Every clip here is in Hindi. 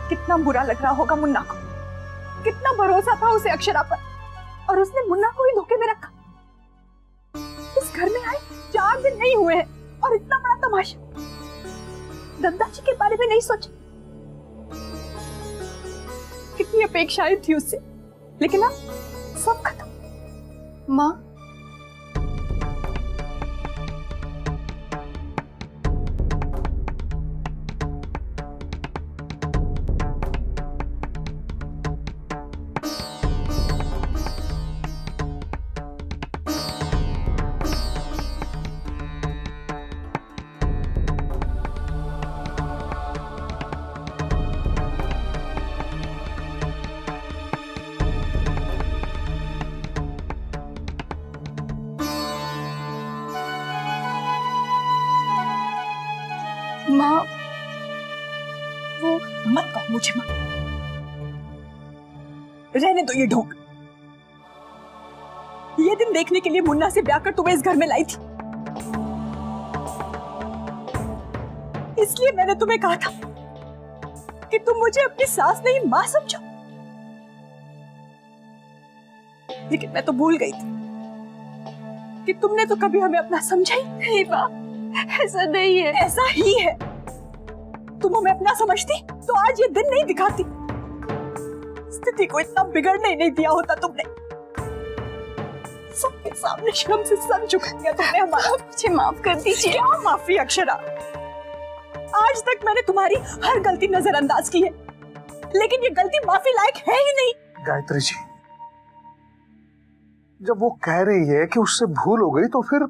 कितना बुरा लग रहा होगा मुन्ना को। कितना भरोसा था उसे अक्षरा पर, और उसने मुन्ना को ही धोखे में रखा। इस घर में आए 4 दिन नहीं हुए हैं और इतना बड़ा तमाशा। दद्दा जी के बारे में नहीं सोचा। कितनी अपेक्षाएं थी उससे, लेकिन अब सब खत्म। माँ, माँ, वो मत कहो मुझे माँ। रहने दो ये ढोंग। ये दिन देखने के लिए मुन्ना से ब्याह कर तुम्हें इस घर में लाई थी। इसलिए मैंने तुम्हें कहा था कि तुम मुझे अपनी सास नहीं मां समझो। लेकिन मैं तो भूल गई थी कि तुमने तो कभी हमें अपना समझा ही नहीं। माँ, ऐसा नहीं है। ऐसा ही है। तुम हमें अपना समझती तो आज ये दिन नहीं दिखाती। स्थिति को इतना बिगड़ने नहीं दिया होता तुमने। सबके सामने शर्म से सर झुका दिया तुमने हमारा। मुझे माफ कर दीजिए। क्या माफी अक्षरा? आज तक मैंने तुम्हारी हर गलती नजरअंदाज की है, लेकिन ये गलती माफी लायक है ही नहीं। गायत्री जी, जब वो कह रही है कि उससे भूल हो गई तो फिर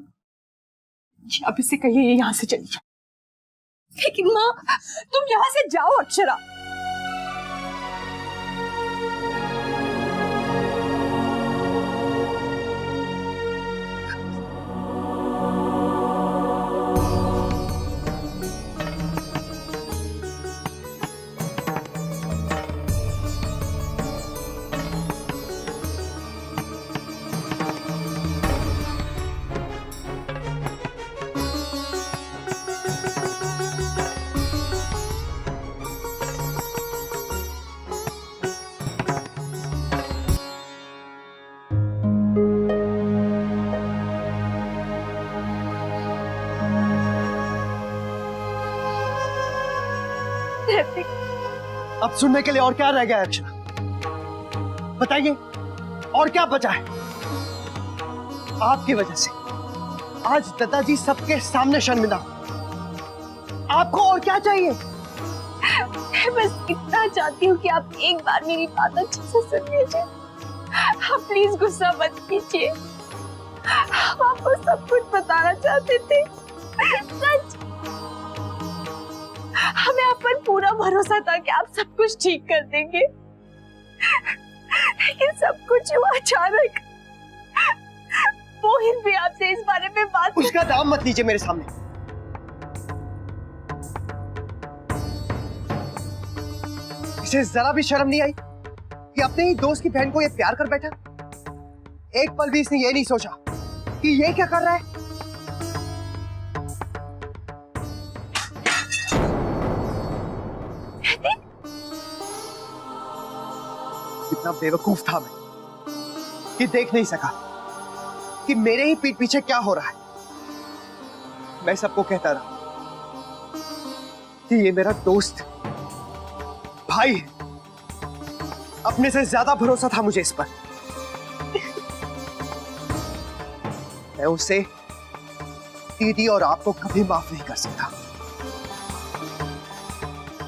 अब इसे कहिए यहाँ से चली जाओ। लेकिन माँ, तुम यहाँ से जाओ अक्षरा। अब सुनने के लिए और क्या रह गया है अक्षरा? बताइए, और क्या बचा है? आपकी वजह से आज दादाजी सबके सामने शर्मिंदा। आपको और क्या चाहिए? मैं बस इतना चाहती हूँ कि आप एक बार मेरी बात अच्छे से सुन लीजिए। आप प्लीज गुस्सा मत कीजिए। हम आपको सब कुछ बताना चाहते थे, सच। हमें आप पर पूरा भरोसा था कि आप सब कुछ ठीक कर देंगे, लेकिन सब कुछ हुआ अचानक। मोहित भी आपसे इस बारे में बात। उसका दाम मत लीजिए मेरे सामने। इसे जरा भी शर्म नहीं आई कि अपने ही दोस्त की बहन को ये प्यार कर बैठा? एक पल भी इसने ये नहीं सोचा कि ये क्या कर रहा है। कितना बेवकूफ था मैं कि देख नहीं सका कि मेरे ही पीठ पीछे क्या हो रहा है। मैं सबको कहता रहा कि ये मेरा दोस्त भाई है। अपने से ज्यादा भरोसा था मुझे इस पर। मैं उसे, दीदी और आपको कभी माफ नहीं कर सकता।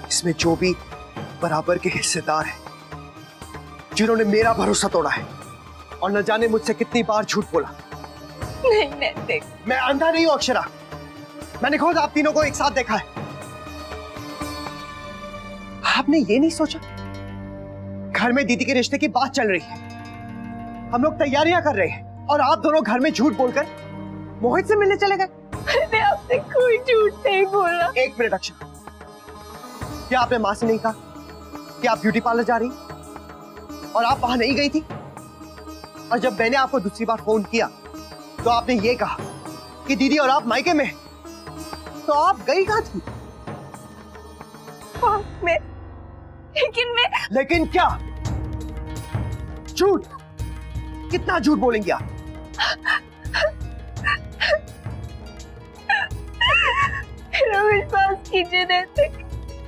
इसमें जो भी बराबर के हिस्सेदार हैं, जिन्होंने मेरा भरोसा तोड़ा है और न जाने मुझसे कितनी बार झूठ बोला। नहीं नैतिक, मैं अंधा नहीं हूं अक्षरा। मैंने खुद आप तीनों को एक साथ देखा है। आपने ये नहीं सोचा घर में दीदी के रिश्ते की बात चल रही है, हम लोग तैयारियां कर रहे हैं और आप दोनों घर में झूठ बोलकर मोहित से मिलने चले गए। मैंने आपसे कोई झूठ नहीं बोला। एक मिनट अक्षरा, क्या आपने मां से नहीं कहा कि आप ब्यूटी पार्लर जा रही और आप वहां नहीं गई थी? और जब मैंने आपको दूसरी बार फोन किया तो आपने ये कहा कि दीदी और आप मायके में, तो आप गई कहां थी? लेकिन मैं लेकिन क्या? झूठ। कितना झूठ बोलेंगे आप? मेरा विश्वास कीजिए नैतिक,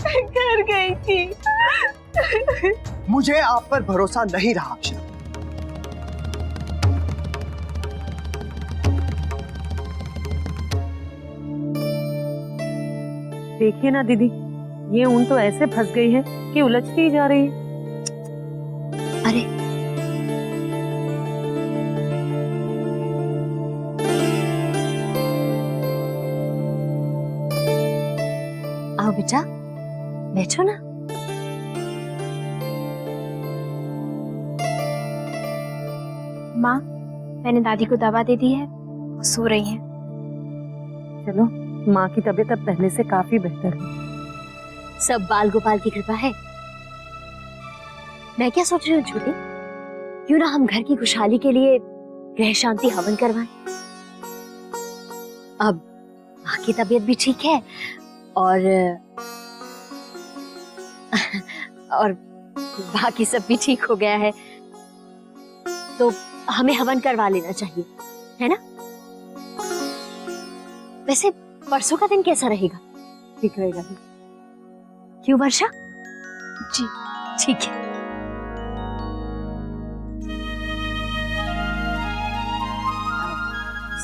मैं घर गई थी। मुझे आप पर भरोसा नहीं रहा अक्षरा। देखिए ना दीदी, ये ऊन तो ऐसे फंस गई है कि उलझती ही जा रही है। अरे आओ बेटा, बैठो ना। माँ, मैंने दादी को दवा दे दी है, वो सो रही हैं। चलो, माँ की तबीयत अब पहले से काफी बेहतर है। सब बाल गोपाल की कृपा है। मैं क्या सोच रही हूँ छोटी, क्यों ना हम घर की खुशहाली के लिए ग्रह शांति हवन करवाएं। अब माँ की तबीयत भी ठीक है और बाकी सब भी ठीक हो गया है, तो हमें हवन करवा लेना चाहिए, है ना? वैसे परसों का दिन कैसा रहेगा? ठीक रहेगा। क्यों वर्षा? जी ठीक है।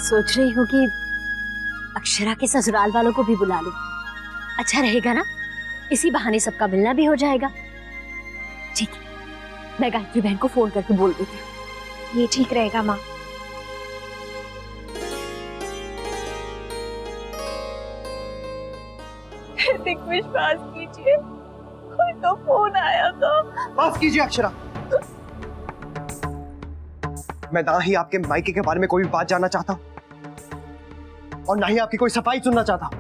सोच रही हूँ कि अक्षरा के ससुराल वालों को भी बुला लूं। अच्छा रहेगा ना? इसी बहाने सबका मिलना भी हो जाएगा। ठीक है, मैं गायत्री बहन को फोन करके बोल देती हूँ। ये ठीक रहेगा माँ। विश्वास कीजिए, कोई तो फोन आया था। माफ कीजिए अक्षरा, मैं ना ही आपके मायके के बारे में कोई भी बात जानना चाहता हूं और ना ही आपकी कोई सफाई सुनना चाहता हूं।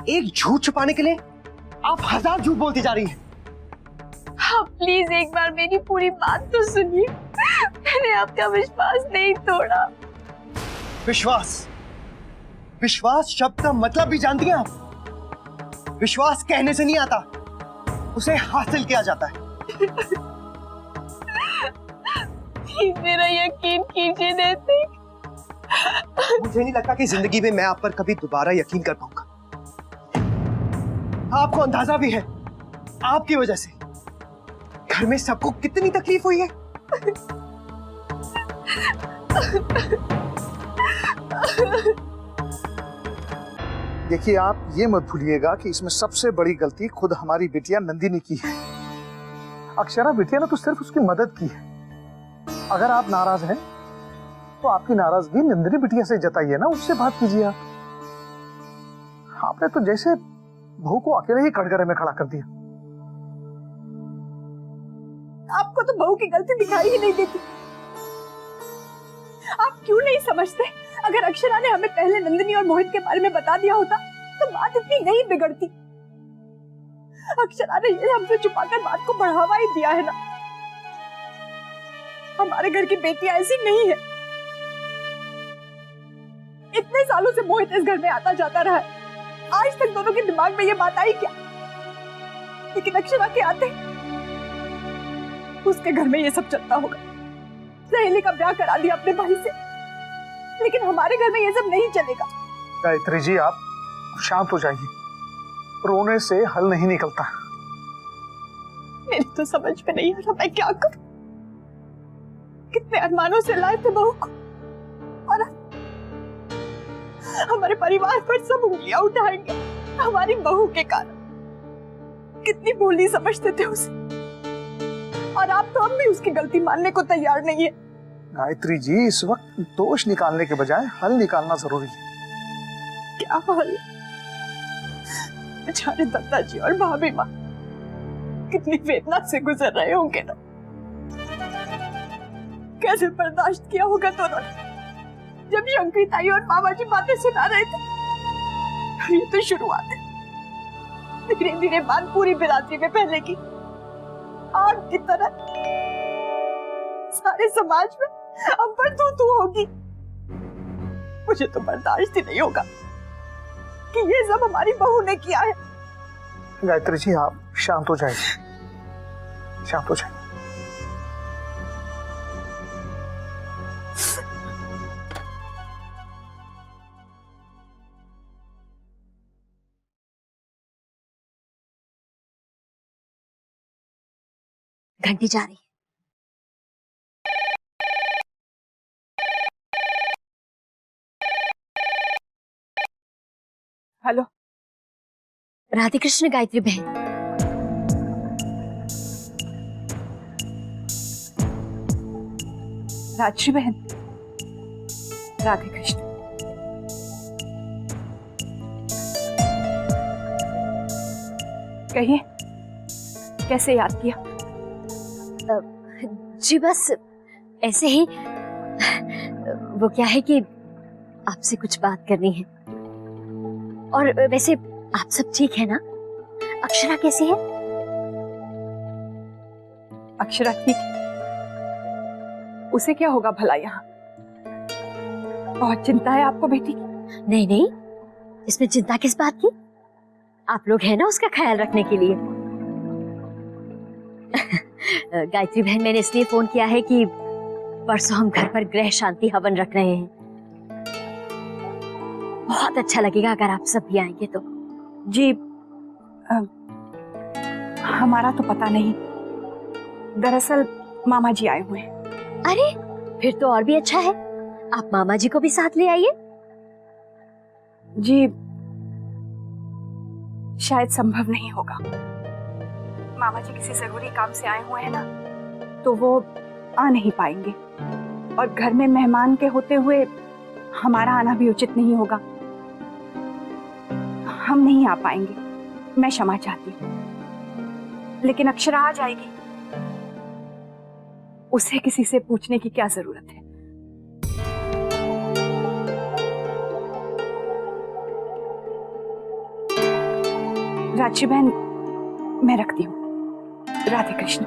एक झूठ छुपाने के लिए आप 1000 झूठ बोलती जा रही हैं। आप प्लीज एक बार मेरी पूरी बात तो सुनिए। मैंने आपका विश्वास नहीं तोड़ा। विश्वास? विश्वास शब्द का मतलब भी जानती हैं आप? विश्वास कहने से नहीं आता, उसे हासिल किया जाता है। प्लीज मेरा यकीन कीजिए नैतिक। मुझे नहीं लगता कि जिंदगी में मैं आप पर कभी दोबारा यकीन कर पाऊंगा। आपको अंदाजा भी है, आपकी वजह से घर में सबको कितनी तकलीफ हुई है। देखिए, आप ये मत भूलिएगा कि इसमें सबसे बड़ी गलती खुद हमारी बिटिया नंदिनी की है। अक्षरा बिटिया ने तो सिर्फ उसकी मदद की है। अगर आप नाराज हैं तो आपकी नाराजगी नंदिनी बिटिया से जताइए ना, उससे बात कीजिए। आपने तो जैसे बहू को अकेले ही कटघरे में खड़ा कर दिया। आपको तो बहू की गलती दिखाई ही नहीं देती। आप क्यों नहीं समझते? अगर अक्षरा ने हमें पहले नंदिनी और मोहित के बारे में बता दिया होता तो बात इतनी नहीं बिगड़ती। अक्षरा ने ये हमसे छुपाकर बात को बढ़ावा ही दिया है ना। हमारे घर की बेटियां ऐसी नहीं है। इतने सालों से मोहित इस घर में आता जाता रहा है, आज तक दोनों के दिमाग में ये बात आई क्या? लेकिन अक्षरा के आते उसके घर में ये सब चलता होगा। सहेली का ब्याह करा दिया अपने भाई से, लेकिन हमारे घर में ये सब नहीं चलेगा। गायत्री जी, आप शांत हो जाइए। रोने से हल नहीं निकलता। मेरी तो समझ में नहीं आ रहा मैं क्या करूं। कितने अरमानों से लाए थे बहू को, और हमारे परिवार पर सब उंगलियां उठाएंगे हमारी बहू के कारण। कितनी भोली समझते थे उसे, और आप तो अब भी उसकी गलती मानने को तैयार नहीं है। गायत्री जी, इस वक्त दोष निकालने के बजाय हल निकालना जरूरी है। क्या हल? बेचारे दत्ता जी और भाभी माँ कितनी वेदना से गुजर रहे होंगे ना। कैसे बर्दाश्त किया होगा दोनों ने जब शंकरी ताई और मामा जी बातें सुना रहे थे। ये तो शुरुआत है, धीरे धीरे बात पूरी बिरादरी में फैलेगी। आग की तरह सारे समाज में अंबर तू होगी। मुझे तो बर्दाश्त ही नहीं होगा कि ये सब हमारी बहू ने किया है। गायत्री जी, आप शांत हो जाइए, शांत हो जाइए। घंटी जा रही है। हेलो, राधे कृष्ण गायत्री बहन। राजश्री बहन, राधे कृष्ण। कहिए, कैसे याद किया? जी बस ऐसे ही। वो क्या है कि आपसे कुछ बात करनी है। और वैसे आप सब ठीक है ना? अक्षरा कैसी है? अक्षरा ठीक है। उसे क्या होगा भला यहाँ? बहुत चिंता है आपको बेटी की। नहीं नहीं, इसमें चिंता किस बात की? आप लोग हैं ना उसका ख्याल रखने के लिए। गायत्री बहन, मैंने इसलिए फोन किया है कि परसों हम घर पर गृह शांति हवन रख रहे हैं। बहुत अच्छा लगेगा अगर आप सब भी आएंगे तो। जी, हमारा तो पता नहीं। दरअसल मामा जी आए हुए हैं। अरे फिर तो और भी अच्छा है, आप मामा जी को भी साथ ले आइए। जी, शायद संभव नहीं होगा। मामा जी किसी जरूरी काम से आए हुए हैं ना, तो वो आ नहीं पाएंगे। और घर में मेहमान के होते हुए हमारा आना भी उचित नहीं होगा। हम नहीं आ पाएंगे, मैं क्षमा चाहती हूँ। लेकिन अक्षरा आ जाएगी। उसे किसी से पूछने की क्या जरूरत है? राजश्री बहन, मैं रखती हूँ। राधे कृष्ण।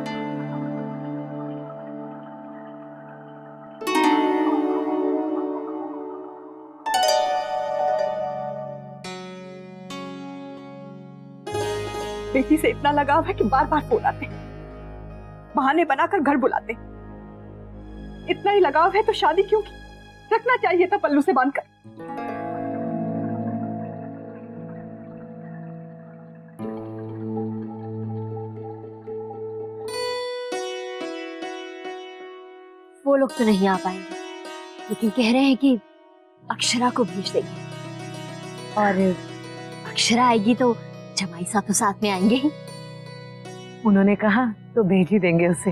बेटी से इतना लगाव है कि बार बार फोन आते, बहाने बनाकर घर बुलाते। इतना ही लगाव है तो शादी क्यों की? रखना चाहिए था पल्लू से बांधकर। वो लोग तो नहीं आ पाएंगे, लेकिन कह रहे हैं कि अक्षरा को भेज देंगे। और अक्षरा आएगी तो जमाई साहब तो साथ में आएंगे ही। उन्होंने कहा तो भेज ही देंगे उसे।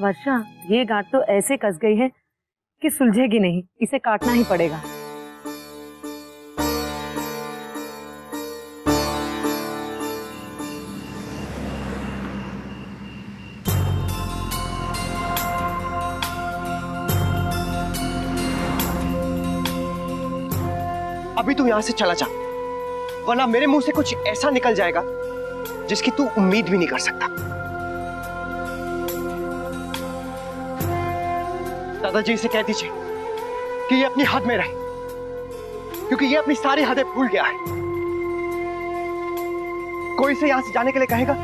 वर्षा, ये गांठ तो ऐसे कस गई है कि सुलझेगी नहीं, इसे काटना ही पड़ेगा। अभी तू यहां से चला जा, वरना मेरे मुंह से कुछ ऐसा निकल जाएगा जिसकी तू उम्मीद भी नहीं कर सकता। दादाजी से कह दीजिए कि ये अपनी हद में रहे, क्योंकि ये अपनी सारी हदें भूल गया है। कोई इसे यहां से जाने के लिए कहेगा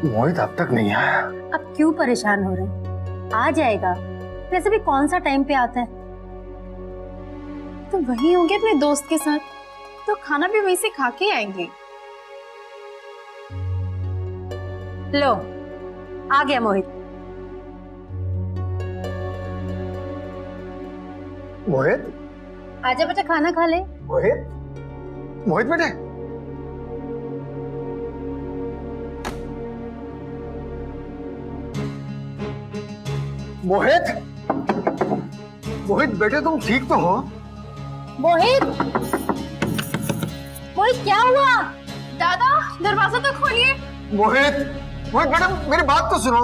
मोहित अब तक नहीं आया। अब क्यों परेशान हो रहे हैं? आ जाएगा। वैसे भी कौन सा टाइम पे आता है? तो वही होंगे अपने दोस्त के साथ, तो खाना भी वहीं से खा के आएंगे। लो, आ गया मोहित। मोहित, आजा बेटा, खाना खा ले। मोहित, मोहित बेटे। मोहित, मोहित बेटे, तुम ठीक तो हो? मोहित, मोहित क्या हुआ? दादा दरवाजा तो खोलिए। मोहित, मोहित बेटा मेरी बात तो सुनो।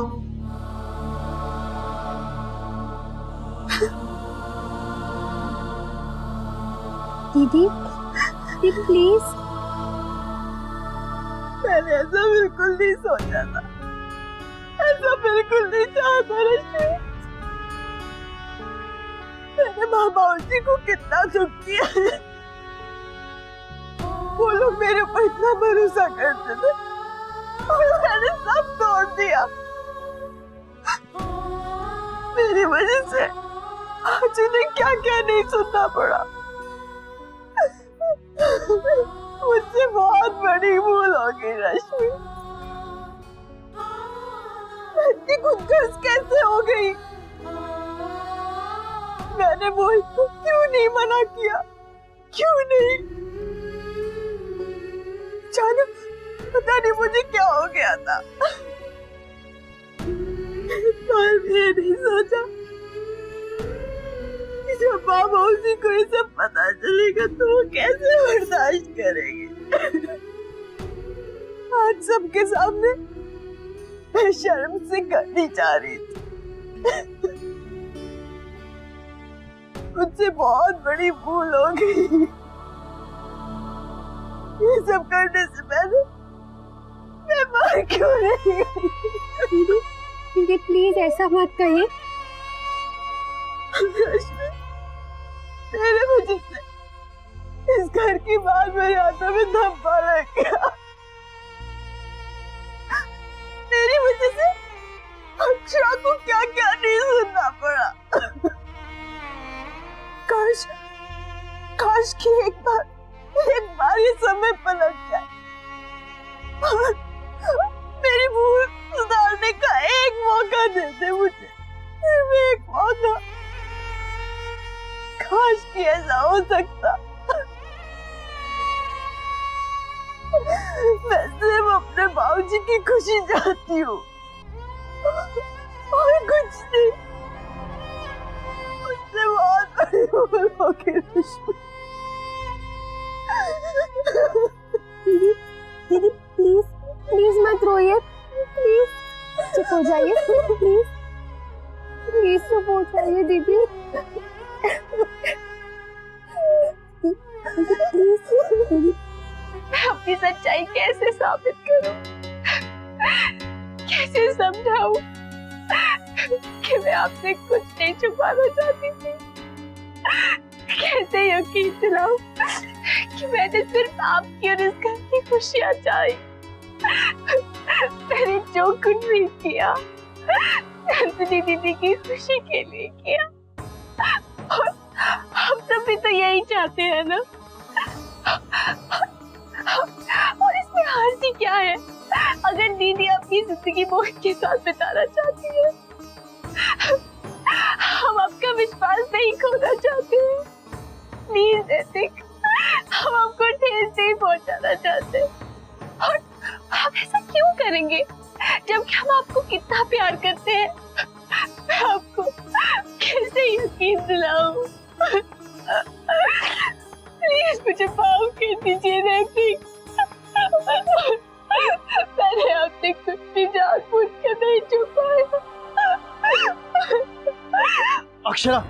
दीदी, दीदी प्लीज। मैंने ऐसा बिल्कुल नहीं सोचा था, ऐसा बिल्कुल नहीं चाहता रश्मि। मैंने मामा जी को कितना दुख दिया है। वो लोग मेरे ऊपर इतना भरोसा करते थे और मैंने सब तोड़ दिया। मेरी वजह से आज उन्हें क्या क्या नहीं सुनना पड़ा। मुझसे बहुत बड़ी भूल हो गई रश्मि। इतनी खुदगर्ज कैसे हो गई? मैंने मोहित को क्यों नहीं मना किया? क्यों नहीं? जानो, पता नहीं मुझे क्या हो गया था। पर ये नहीं सोचा कि जब बाबा उसी को ये सब पता चलेगा तो वो कैसे बर्दाश्त करेगी। आज सबके सामने मैं शर्म से करनी चाह रही थी। मुझसे बहुत बड़ी भूल हो गई। ये सब करने से पहले मैं मर क्यों नहीं गई? दीदी, दीदी प्लीज ऐसा मत कहिए। रश्मि, तेरे वजह से इस घर की बात मेरे हाथों में धब्बा लग गया। तेरी वजह से अक्षरा को क्या क्या नहीं सुनना पड़ा। काश कि एक बार ये समय पलट जाए और मेरी भूल सुधारने का एक मौका दे दे मुझे, सिर्फ एक मौका। काश कि ऐसा हो सकता। मैं सिर्फ अपने बाबूजी की खुशी चाहती हूँ और कुछ नहीं। मुझसे बहुत बड़ी भूल हो गई रश्मि। दीदी, दीदी प्लीज, प्लीज मत रोइए, प्लीज चुप हो जाइए, प्लीज, प्लीज चुप हो जाइए दीदी, प्लीज दीदी। मैं अपनी सच्चाई कैसे साबित करूं? कैसे समझाऊं कि मैं आपसे कुछ नहीं छुपाना चाहती थी? कैसे यकीन दिलाऊं कि मैंने सिर्फ आपकी और इस घर की खुशियां चाही? मैंने जो कुछ भी किया नंदिनी दीदी की खुशी के लिए किया और हम सब भी तो यही चाहते हैं ना। और इसमें हार क्या है? अगर दीदी अपनी जिंदगी मोहित के साथ बिताना चाहती है, हम आपका विश्वास नहीं खोना चाहते हैं। प्लीज एथिक, हम आपको ठेस नहीं पहुंचाना चाहते। और आप ऐसा क्यों करेंगे जबकि हम आपको कितना प्यार करते हैं? मैं आपको कैसे यकीन दिलाऊं? प्लीज मुझे माफ कर दीजिए नैतिक। मैंने आपसे कुछ भी जानबूझ कर नहीं छुपाया। अक्षरा,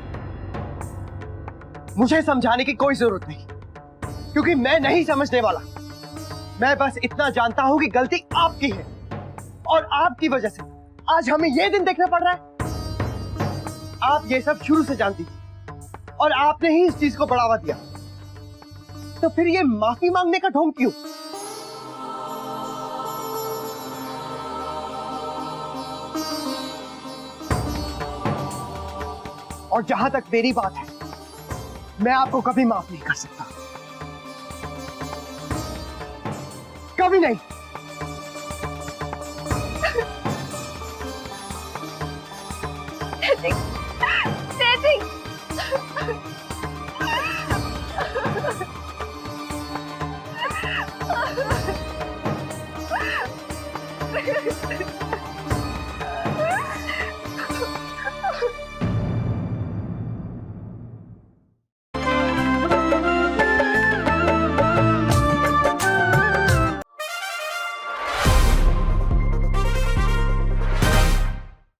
मुझे समझाने की कोई जरूरत नहीं, क्योंकि मैं नहीं समझने वाला। मैं बस इतना जानता हूं कि गलती आपकी है और आपकी वजह से आज हमें यह दिन देखना पड़ रहा है। आप ये सब शुरू से जानती थी और आपने ही इस चीज को बढ़ावा दिया, तो फिर ये माफी मांगने का ढोंग क्यों? और जहां तक मेरी बात है, मैं आपको कभी माफ नहीं कर सकता, कभी नहीं। नैतिक